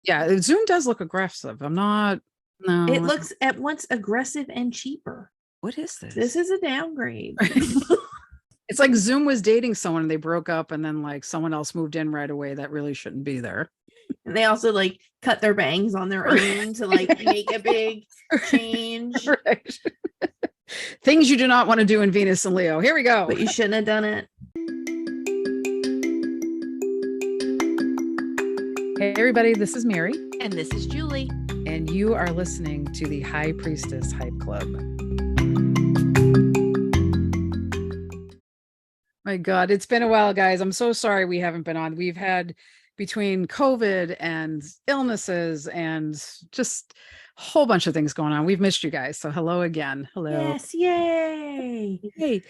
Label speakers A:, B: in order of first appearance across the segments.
A: Yeah, Zoom does look aggressive. I'm not.
B: It
A: No.
B: looks at once aggressive and cheaper.
A: What is
B: This
A: this?
B: is a downgrade.
A: It's like Zoom was dating someone and they broke up, and then like someone else moved in right away that really shouldn't be there.
B: And they also like cut their bangs on their own to like make a big change.
A: Right. Things you do not want to do in Venus and Leo. Here we go.
B: But you shouldn't have done it.
A: Hey, everybody, this is Mary.
B: And this is Julie.
A: And you are listening to the High Priestess Hype Club. My God, it's been a while, guys. I'm so sorry we haven't been on. We've had between COVID and illnesses and just a whole bunch of things going on. We've missed you guys. So hello again. Hello.
B: Yes, yay.
A: Hey.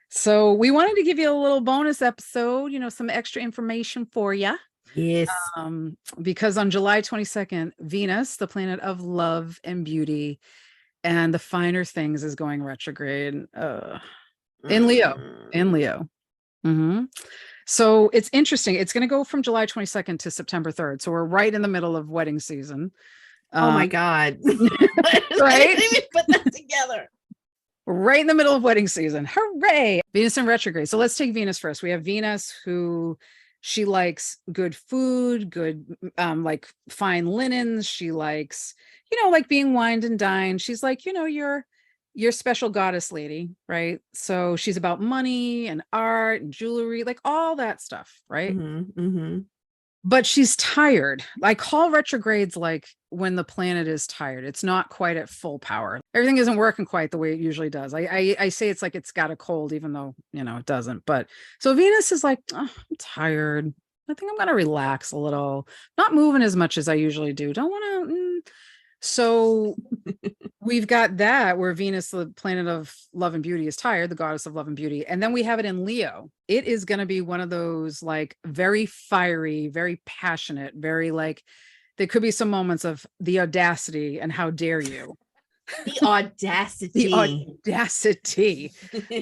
A: So we wanted to give you a little bonus episode, some extra information for you.
B: Yes.
A: Because on July 22nd, Venus, the planet of love and beauty and the finer things, is going retrograde in Leo. Mm-hmm. So it's interesting. It's going to go from July 22nd to September 3rd. So we're right in the middle of wedding season.
B: Oh my God.
A: Right?
B: I didn't even put that together.
A: Right in the middle of wedding season. Hooray. Venus in retrograde. So let's take Venus first. We have Venus, who she likes good food, good, like fine linens. She likes, like being wined and dined. She's like, your special goddess lady, right? So she's about money and art and jewelry, like all that stuff, right?
B: Mm-hmm, mm-hmm.
A: But she's tired. I call retrogrades like when the planet is tired. It's not quite at full power. Everything isn't working quite the way it usually does. I say it's like it's got a cold, even though, it doesn't. But so Venus is like, oh, I'm tired. I think I'm going to relax a little. Not moving as much as I usually do. Don't want to. So we've got that where Venus, the planet of love and beauty, is tired, the goddess of love and beauty. And then we have it in Leo. It is going to be one of those like very fiery, very passionate, very like, there could be some moments of the audacity and how dare you.
B: The audacity.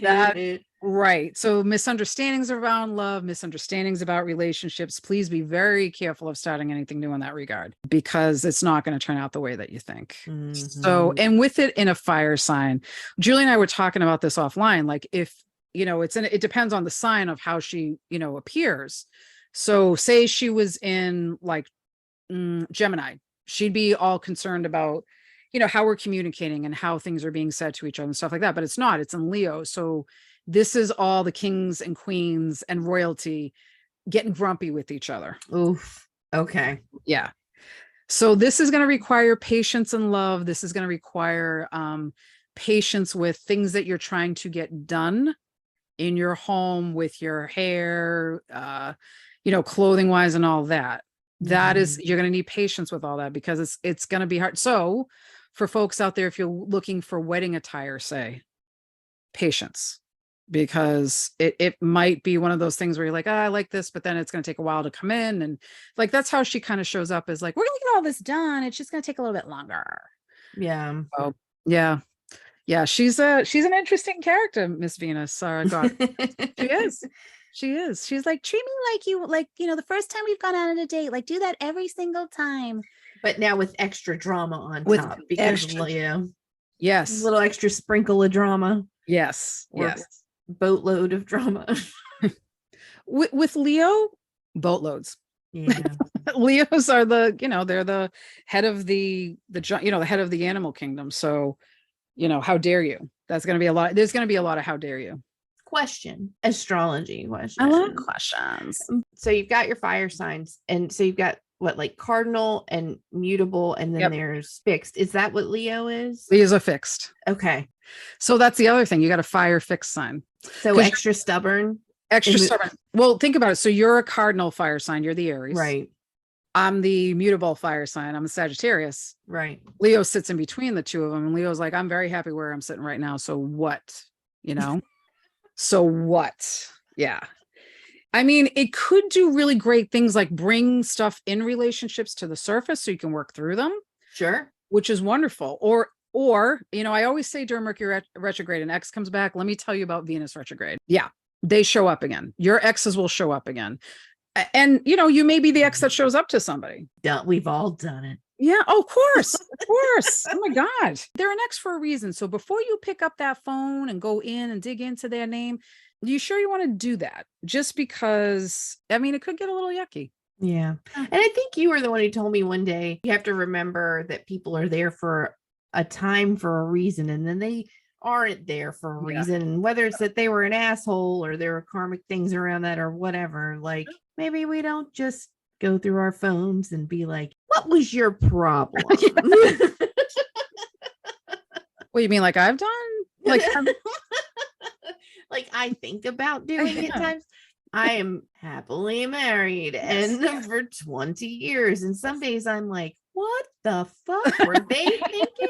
A: That, right. So misunderstandings around love, misunderstandings about relationships. Please be very careful of starting anything new in that regard, because it's not going to turn out the way that you think. Mm-hmm. So, and with it in a fire sign, Julie and I were talking about this offline. Like if, it depends on the sign of how she, appears. So say she was in like Gemini, she'd be all concerned about, how we're communicating and how things are being said to each other and stuff like that. But it's not, it's in Leo. So this is all the kings and queens and royalty getting grumpy with each other.
B: Oof. Okay.
A: Yeah. So this is going to require patience and love. This is going to require patience with things that you're trying to get done in your home, with your hair, clothing wise and all that. That is, you're going to need patience with all that, because it's going to be hard. So for folks out there, if you're looking for wedding attire, say, patience, because it might be one of those things where you're like, I like this, but then it's going to take a while to come in. And like, that's how she kind of shows up, is like, we're going to get all this done. It's just going to take a little bit longer.
B: Yeah.
A: Oh, yeah. Yeah. She's an interesting character, Miss Venus. God. She is. She's like, treat me like you, like, the first time we've gone out on a date, like do that every single time.
B: But now with extra drama on top, because Leo.
A: Yes.
B: A little extra sprinkle of drama.
A: Yes. Yes.
B: Boatload of drama.
A: with Leo, boatloads.
B: Yeah.
A: Leos are the, they're the head of the head of the animal kingdom. So, how dare you? That's going to be a lot. There's going to be a lot of how dare you.
B: Astrology question.
A: I love questions.
B: So you've got your fire signs, and so you've got what, like cardinal and mutable, and then there's fixed. Is that what Leo is?
A: Leo's a fixed.
B: Okay.
A: So that's the other thing. You got a fire fixed sign.
B: So extra stubborn.
A: Stubborn. Well, think about it. So you're a cardinal fire sign. You're the Aries. Right. I'm the mutable fire sign. I'm a Sagittarius.
B: Right.
A: Leo sits in between the two of them. And Leo's like, I'm very happy where I'm sitting right now. So what? So what? Yeah. I mean, it could do really great things, like bring stuff in relationships to the surface so you can work through them.
B: Sure.
A: Which is wonderful. Or, I always say during Mercury retrograde, an ex comes back. Let me tell you about Venus retrograde. Yeah. They show up again. Your exes will show up again. And you may be the ex that shows up to somebody.
B: We've all done it.
A: Yeah. Oh, of course. Of course. Oh my God. They're an ex for a reason. So before you pick up that phone and go in and dig into their name, you sure you want to do that? Just because, it could get a little yucky.
B: Yeah. And I think you were the one who told me one day, you have to remember that people are there for a time for a reason, and then they aren't there for a reason. And whether it's that they were an asshole or there are karmic things around that or whatever, like maybe we don't just go through our phones and be like, what was your problem?
A: What you mean, like I've done? Like,
B: like I think about doing it times. I am happily married and for 20 years. And some days I'm like, what the fuck were they thinking?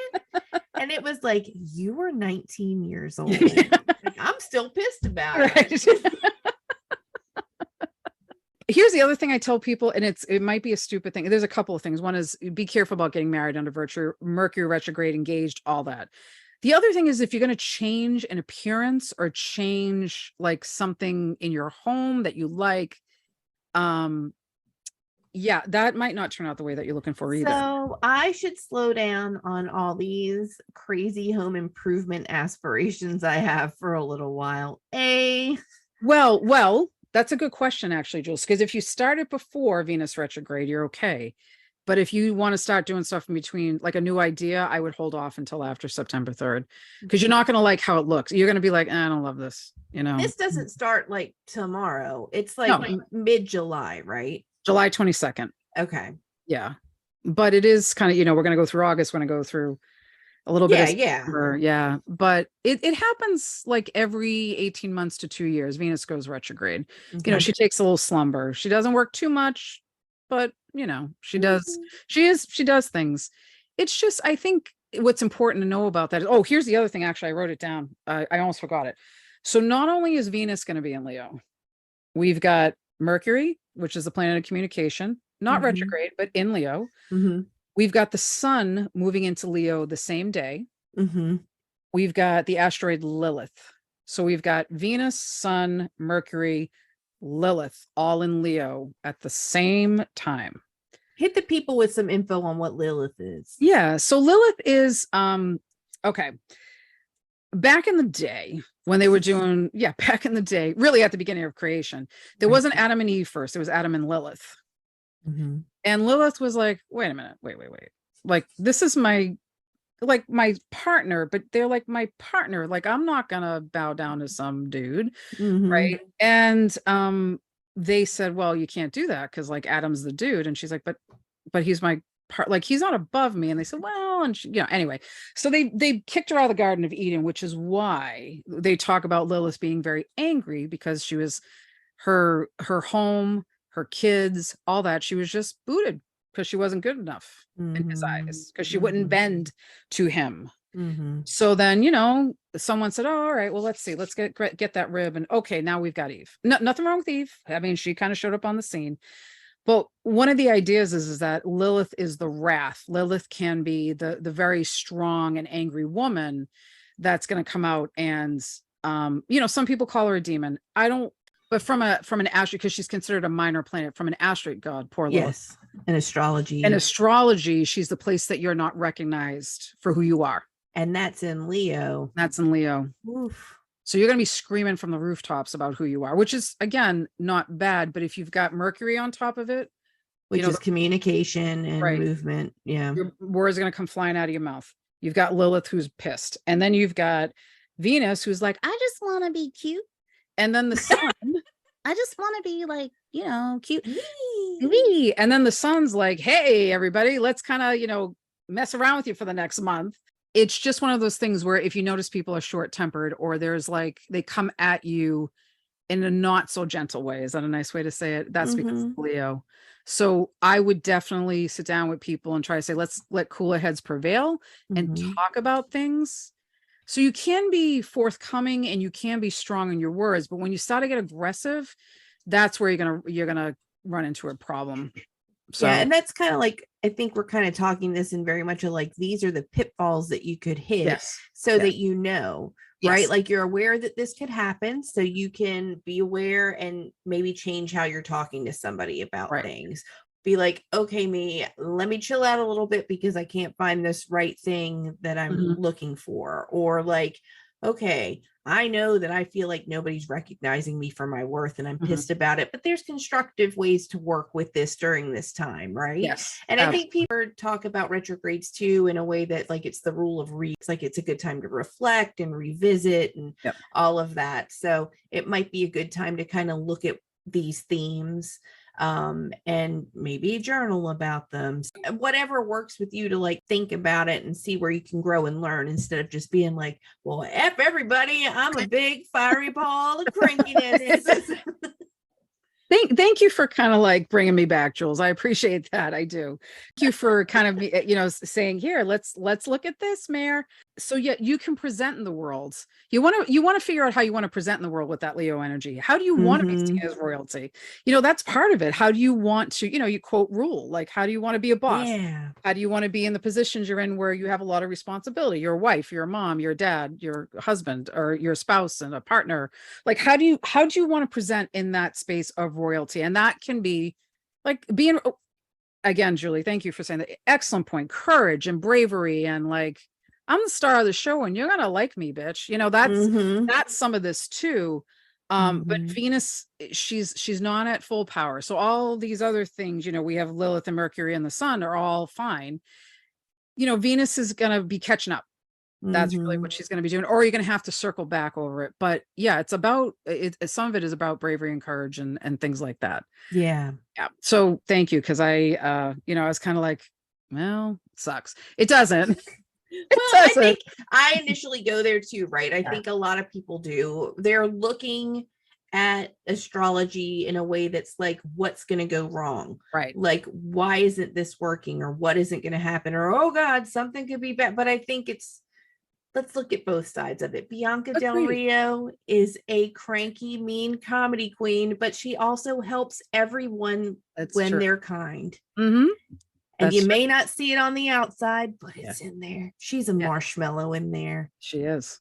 B: And it was like, you were 19 years old. Like, I'm still pissed about it.
A: Here's the other thing I tell people, and it might be a stupid thing. There's a couple of things. One is be careful about getting married under Mercury retrograde, engaged, all that. The other thing is if you're going to change an appearance or change like something in your home that you like, that might not turn out the way that you're looking for either.
B: So I should slow down on all these crazy home improvement aspirations I have for a little while.
A: Well, that's a good question, actually, Jules, because if you started before Venus retrograde, you're okay. But if you want to start doing stuff in between, like a new idea, I would hold off until after September 3rd, because you're not going to like how it looks. You're going to be like, I don't love this.
B: This doesn't start like tomorrow. It's like mid-July, right?
A: July 22nd.
B: Okay.
A: Yeah. But it is kind of, we're going to go through August. We're going to go through a little bit of September. Yeah. But it happens like every 18 months to 2 years. Venus goes retrograde.
B: Okay.
A: She takes a little slumber. She doesn't work too much, but she does. She does things. It's just, I think what's important to know about that is, here's the other thing. Actually, I wrote it down. I almost forgot it. So not only is Venus going to be in Leo, we've got Mercury, which is the planet of communication, not retrograde, but in Leo. We've got the sun moving into Leo the same day. We've got the asteroid Lilith. So we've got Venus, Sun, Mercury, Lilith, all in Leo at the same time.
B: Hit the people with some info on what Lilith is.
A: Yeah. So Lilith is, okay. Back in the day when they were doing, back in the day, really at the beginning of creation, there wasn't Adam and Eve first. It was Adam and Lilith. And Lilith was like, wait a minute, wait. Like, this is my partner, but they're like my partner. Like, I'm not going to bow down to some dude. Right. And, they said, well, you can't do that, 'cause like Adam's the dude. And she's like, but he's my part, like he's not above me. And they said, well, and she, anyway, so they kicked her out of the Garden of Eden, which is why they talk about Lilith being very angry, because she was her home, her kids, all that. She was just booted because she wasn't good enough in his eyes, because she wouldn't bend to him. So then, someone said, oh, all right, well, let's see, let's get that rib. And okay, now we've got Eve. Nothing wrong with Eve. I mean, she kind of showed up on the scene. But one of the ideas is that Lilith is the wrath. Lilith can be the very strong and angry woman that's going to come out. And, some people call her a demon. I don't, but from an asteroid, because she's considered a minor planet, from an asteroid god, poor Lilith.
B: Yes, in astrology.
A: In astrology, she's the place that you're not recognized for who you are.
B: And that's in Leo.
A: That's in Leo.
B: Oof.
A: So you're going to be screaming from the rooftops about who you are, which is, again, not bad. But if you've got Mercury on top of it,
B: which is communication and movement. Yeah.
A: Your words are going to come flying out of your mouth. You've got Lilith, who's pissed. And then you've got Venus, who's like, I just want to be cute. And then the sun, I just want to be like, cute. And then the sun's like, hey, everybody, let's kind of, mess around with you for the next month. It's just one of those things where if you notice people are short-tempered, or there's like, they come at you in a not so gentle way. Is that a nice way to say it? That's because of Leo. So I would definitely sit down with people and try to say, let's let cooler heads prevail and talk about things. So you can be forthcoming and you can be strong in your words, but when you start to get aggressive, that's where you're gonna run into a problem. So
B: yeah, and that's kind of like, I think we're kind of talking this in very much of like, these are the pitfalls that you could hit, that right?
A: Yes.
B: Like you're aware that this could happen. So you can be aware and maybe change how you're talking to somebody about
A: Right.
B: things. Be like, okay, me, let me chill out a little bit because I can't find this right thing that I'm
A: Mhm.
B: looking for. Or like, okay, I know that I feel like nobody's recognizing me for my worth and I'm
A: Mhm.
B: pissed about it, but there's constructive ways to work with this during this time, right?
A: Yes.
B: And I think people talk about retrogrades too in a way that like it's the rule of it's like it's a good time to reflect and revisit and
A: Yep.
B: all of that. So it might be a good time to kind of look at these themes and maybe journal about them, whatever works with you to like think about it and see where you can grow and learn instead of just being like, well, F everybody, I'm a big fiery ball of crankiness.
A: Thank you for kind of like bringing me back, Jules. I appreciate that. I do. Thank you for kind of, saying, here, let's look at this, Mayor. So yeah, you can present in the world. You want to figure out how you want to present in the world with that Leo energy. How do you want to be seen as royalty? That's part of it. How do you want to, you quote rule, like, how do you want to be a boss?
B: Yeah.
A: How do you want to be in the positions you're in where you have a lot of responsibility? Your wife, your mom, your dad, your husband, or your spouse and a partner. Like, how do you want to present in that space of royalty? And that can be like being, again, Julie, thank you for saying that. Excellent point. Courage and bravery and like, I'm the star of the show and you're gonna like me, bitch. That's some of this too. But Venus, she's not at full power. So all these other things, we have Lilith and Mercury and the sun are all fine. Venus is gonna be catching up. That's really what she's going to be doing, or you're going to have to circle back over it. But yeah, it's about it. Some of it is about bravery and courage and things like that.
B: Yeah.
A: So thank you. Cause I was kind of like, well, it sucks. It doesn't.
B: I think I initially go there too, right? I think a lot of people do. They're looking at astrology in a way that's like, what's going to go wrong?
A: Right.
B: Like, why isn't this working? Or what isn't going to happen? Or, oh God, something could be bad. But I think let's look at both sides of it. Bianca Del Rio is a cranky, mean comedy queen, but she also helps everyone when they're kind.
A: Mm-hmm.
B: And you may not see it on the outside, but it's in there. She's a marshmallow in there.
A: She is.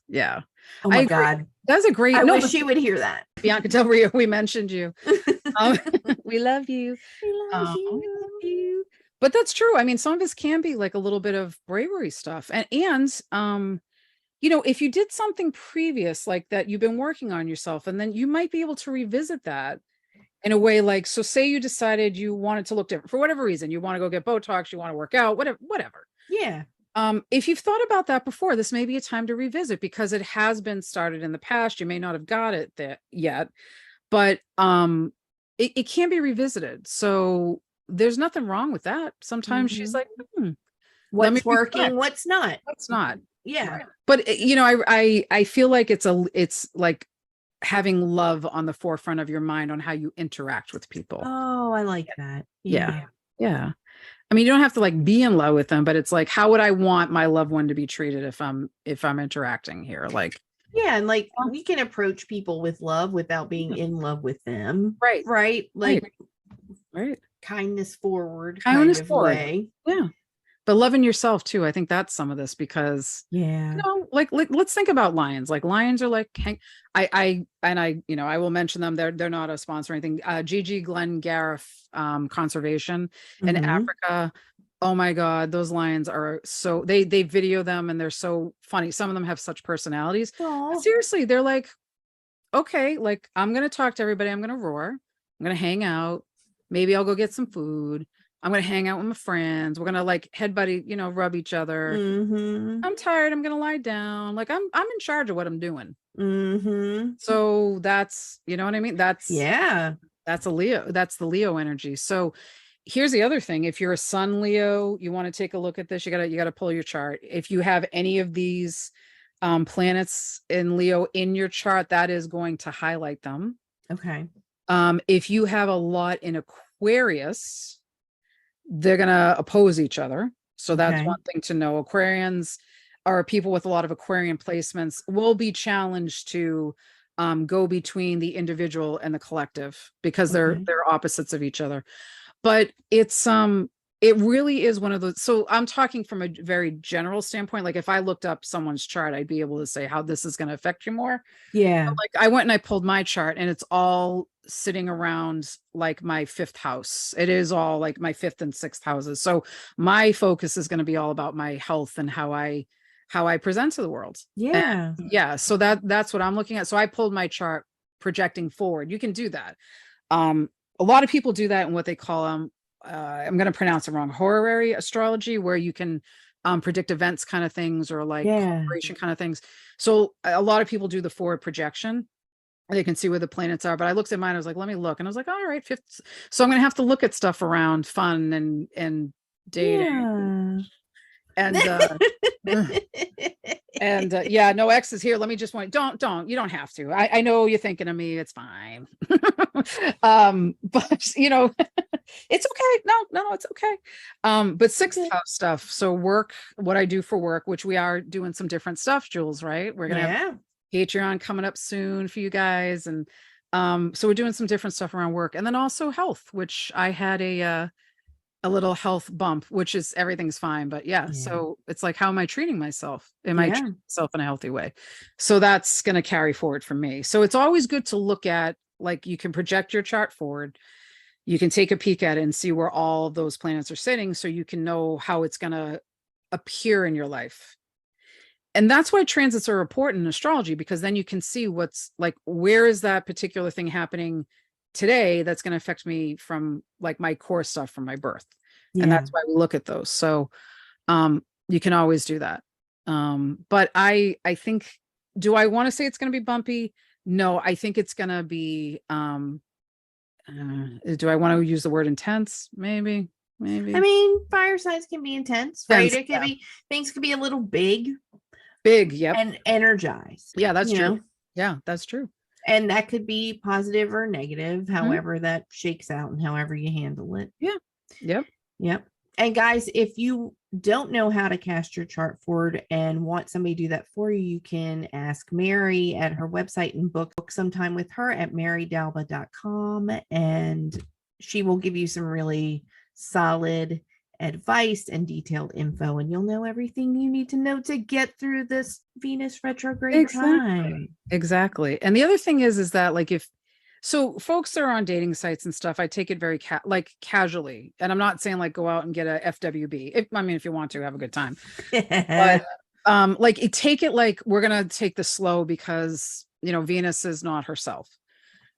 A: Yeah.
B: Oh my God.
A: That's a great.
B: I wish she would hear that.
A: Bianca Del Rio, we mentioned you. We love you.
B: We love you.
A: But that's true. I mean, some of this can be like a little bit of bravery stuff. And if you did something previous like that, you've been working on yourself, and then you might be able to revisit that in a way like, so say you decided you wanted to look different for whatever reason, you want to go get Botox, you want to work out, whatever.
B: Yeah.
A: If you've thought about that before, this may be a time to revisit because it has been started in the past. You may not have got it there yet, but it can be revisited. So there's nothing wrong with that. Sometimes she's like,
B: what's working, what's not. Yeah.
A: Right. But I feel like it's like having love on the forefront of your mind on how you interact with people.
B: Oh, I like that.
A: Yeah. I mean, you don't have to like be in love with them, but it's like, how would I want my loved one to be treated if I'm interacting here? Like,
B: yeah, and like we can approach people with love without being in love with them.
A: Right.
B: Like
A: right.
B: Kindness forward
A: way. Yeah. But loving yourself too. I think that's some of this because like let's think about lions. Like lions are like I will mention them. They're not a sponsor or anything. Gigi Glenn Gariff Conservation in Africa. Oh my God, those lions are so they video them and they're so funny. Some of them have such personalities. Seriously, they're like, okay, like I'm gonna talk to everybody, I'm gonna roar, I'm gonna hang out, maybe I'll go get some food. I'm going to hang out with my friends. We're going to like head buddy, rub each other. I'm tired. I'm going to lie down. Like I'm in charge of what I'm doing. So that's, you know what I mean? That's a Leo. That's the Leo energy. So here's the other thing. If you're a sun Leo, you want to take a look at this. You gotta pull your chart. If you have any of these planets in Leo in your chart, that is going to highlight them.
B: Okay.
A: If you have a lot in Aquarius, they're going to oppose each other. So that's one thing to know. Aquarians are people with a lot of Aquarian placements will be challenged to go between the individual and the collective because they're opposites of each other. But it's It really is one of those. So I'm talking from a very general standpoint. Like if I looked up someone's chart, I'd be able to say how this is going to affect you more.
B: Yeah.
A: Like I went and I pulled my chart and it's all sitting around like my fifth house. It is all like my fifth and sixth houses. So my focus is going to be all about my health and how I present to the world.
B: Yeah.
A: And yeah. So that's what I'm looking at. So I pulled my chart projecting forward. You can do that. A lot of people do that in what they call I'm going to pronounce it wrong, horary astrology, where you can predict events kind of things or like corporation kind of things. So a lot of people do the forward projection. They can see where the planets are. But I looked at mine, I was like, let me look. And I was like, all right, fifth. So I'm going to have to look at stuff around fun and dating.
B: Yeah.
A: And yeah, no exes here. Let me just don't, you don't have to. I know you're thinking of me. It's fine. But you know, it's okay. No, it's okay. But sixth house stuff. So work, what I do for work, which we are doing some different stuff, Jules, right? We're going to have Patreon coming up soon for you guys. And so we're doing some different stuff around work, and then also health, which I had a little health bump, which is everything's fine. But yeah, so it's like, how am I treating myself? Am I treating myself in a healthy way? So that's going to carry forward for me. So it's always good to look at, like, you can project your chart forward. You can take a peek at it and see where all of those planets are sitting, so you can know how it's going to appear in your life. And that's why transits are important in astrology, because then you can see what's like, where is that particular thing happening today that's going to affect me from like my core stuff from my birth. And that's why we look at those. So you can always do that. But I think, do I want to say it's going to be bumpy? No, I think it's going to be do I want to use the word intense? Maybe. I
B: mean, fire signs can be intense, right? It could be, things could be a little big,
A: yep,
B: and energized.
A: Yeah, that's true. Yeah, that's true.
B: And that could be positive or negative, however that shakes out and however you handle it. Yep. And guys, if you don't know how to cast your chart forward and want somebody to do that for you, you can ask Mary at her website and book some time with her at marydalba.com, and she will give you some really solid advice and detailed info, and you'll know everything you need to know to get through this Venus retrograde time.
A: Exactly. And the other thing is that, like, if so folks that are on dating sites and stuff, I take it very casually. And I'm not saying like go out and get a FWB. If you want to have a good time, but take it like, we're going to take this slow, because, you know, Venus is not herself,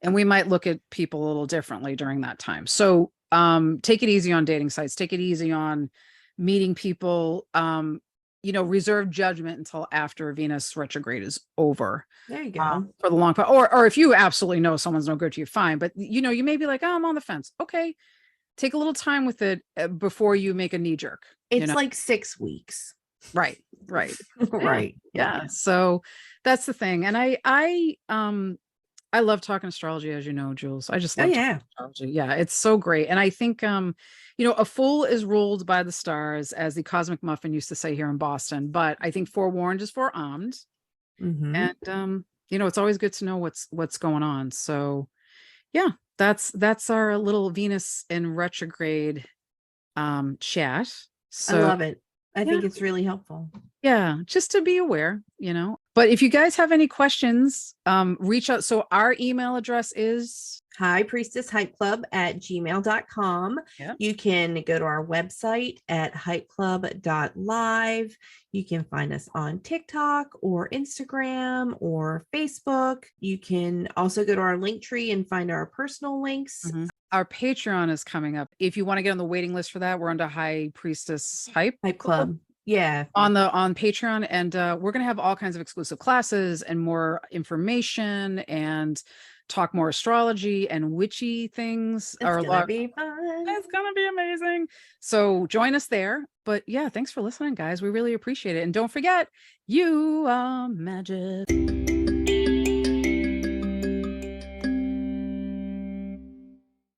A: and we might look at people a little differently during that time. So take it easy on dating sites, take it easy on meeting people, reserve judgment until after Venus retrograde is over.
B: There you go.
A: For the long part, or if you absolutely know someone's no good to you, fine. But you may be like, oh, I'm on the fence. Okay, take a little time with it before you make a knee jerk.
B: It's like 6 weeks.
A: Right.
B: Right.
A: Yeah. So that's the thing. And I love talking astrology, as you know, Jules. I just love astrology. Yeah, it's so great. And I think a fool is ruled by the stars, as the Cosmic Muffin used to say here in Boston. But I think forewarned is forearmed. And it's always good to know what's going on. So yeah, that's our little Venus in retrograde chat. So
B: I love it. I think it's really helpful.
A: Yeah, just to be aware, But if you guys have any questions, reach out. So our email address is
B: highpriestesshypeclub@gmail.com.
A: Yep.
B: You can go to our website at hypeclub.live. You can find us on TikTok or Instagram or Facebook. You can also go to our link tree and find our personal links.
A: Our Patreon is coming up. If you want to get on the waiting list for that, we're under High Priestess Hype
B: Club. Yeah.
A: On Patreon. And we're going to have all kinds of exclusive classes and more information and talk more astrology and witchy things.
B: It's gonna be fun.
A: It's going to be amazing. So join us there. But yeah, thanks for listening, guys. We really appreciate it. And don't forget, you are magic.